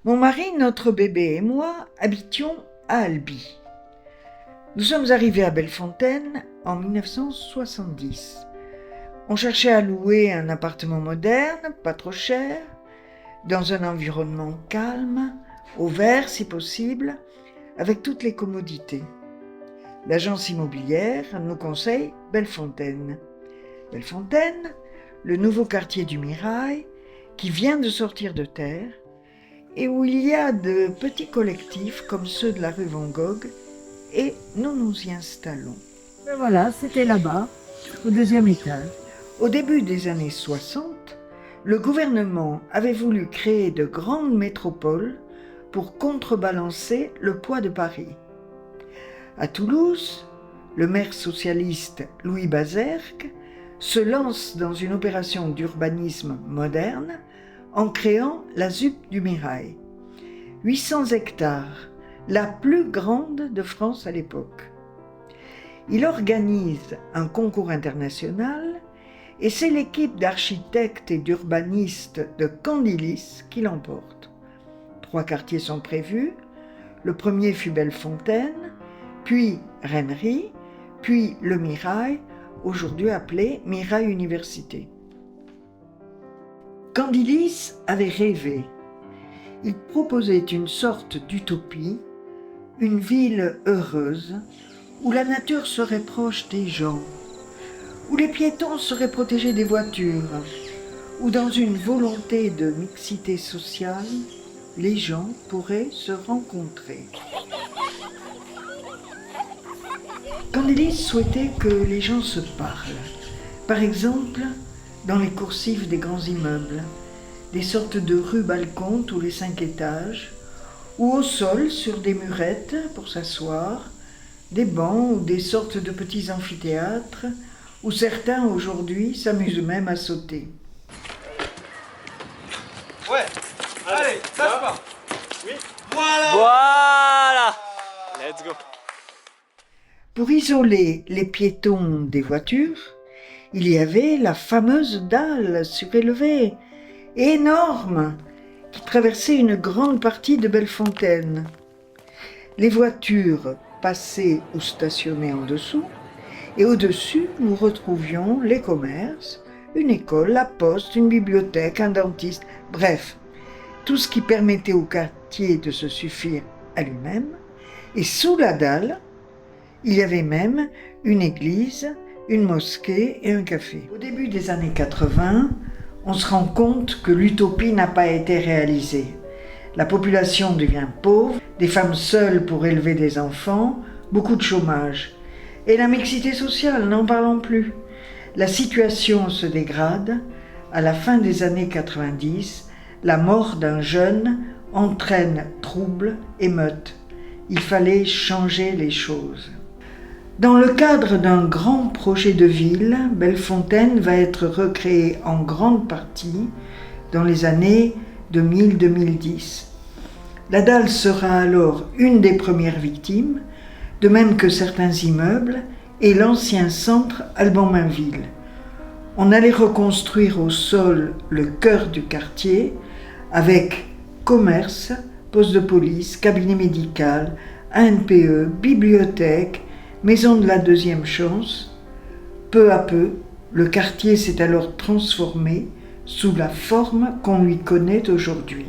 Mon mari, notre bébé et moi habitions à Albi. Nous sommes arrivés à Bellefontaine en 1970. On cherchait à louer un appartement moderne, pas trop cher, dans un environnement calme, au vert si possible, avec toutes les commodités. L'agence immobilière nous conseille Bellefontaine. Bellefontaine, le nouveau quartier du Mirail, qui vient de sortir de terre, et où il y a de petits collectifs comme ceux de la rue Van Gogh, et nous nous y installons. Et voilà, c'était là-bas, au deuxième étage. Au début des années 60, le gouvernement avait voulu créer de grandes métropoles pour contrebalancer le poids de Paris. À Toulouse, le maire socialiste Louis Bazergue se lance dans une opération d'urbanisme moderne en créant la ZUP du Mirail. 800 hectares, la plus grande de France à l'époque. Il organise un concours international et c'est l'équipe d'architectes et d'urbanistes de Candilis qui l'emporte. 3 quartiers sont prévus. Le premier fut Bellefontaine, puis Rennery, puis le Mirail, aujourd'hui appelé Mirail Université. Candilis avait rêvé. Il proposait une sorte d'utopie, une ville heureuse, où la nature serait proche des gens, où les piétons seraient protégés des voitures, où dans une volonté de mixité sociale, les gens pourraient se rencontrer. Candilis souhaitait que les gens se parlent, par exemple dans les coursives des grands immeubles, des sortes de rues-balcons tous les 5 étages, ou au sol sur des murettes pour s'asseoir, des bancs ou des sortes de petits amphithéâtres, où certains aujourd'hui s'amusent même à sauter. Ouais, allez, ça se part. Oui. Voilà. Let's go. Pour isoler les piétons des voitures, il y avait la fameuse dalle surélevée, énorme, qui traversait une grande partie de Bellefontaine. Les voitures passaient ou stationnaient en dessous, et au-dessus, nous retrouvions les commerces, une école, la poste, une bibliothèque, un dentiste, bref, tout ce qui permettait au quartier de se suffire à lui-même. Et sous la dalle, il y avait même une église, une mosquée et un café. Au début des années 80, on se rend compte que l'utopie n'a pas été réalisée. La population devient pauvre, des femmes seules pour élever des enfants, beaucoup de chômage. Et la mixité sociale, n'en parlons plus. La situation se dégrade. À la fin des années 90, la mort d'un jeune entraîne troubles, émeutes. Il fallait changer les choses. Dans le cadre d'un grand projet de ville, Bellefontaine va être recréée en grande partie dans les années 2000-2010. La dalle sera alors une des premières victimes, de même que certains immeubles et l'ancien centre Alban-Mainville. On allait reconstruire au sol le cœur du quartier avec commerce, poste de police, cabinet médical, ANPE, bibliothèque, maison de la deuxième chance. Peu à peu, le quartier s'est alors transformé sous la forme qu'on lui connaît aujourd'hui.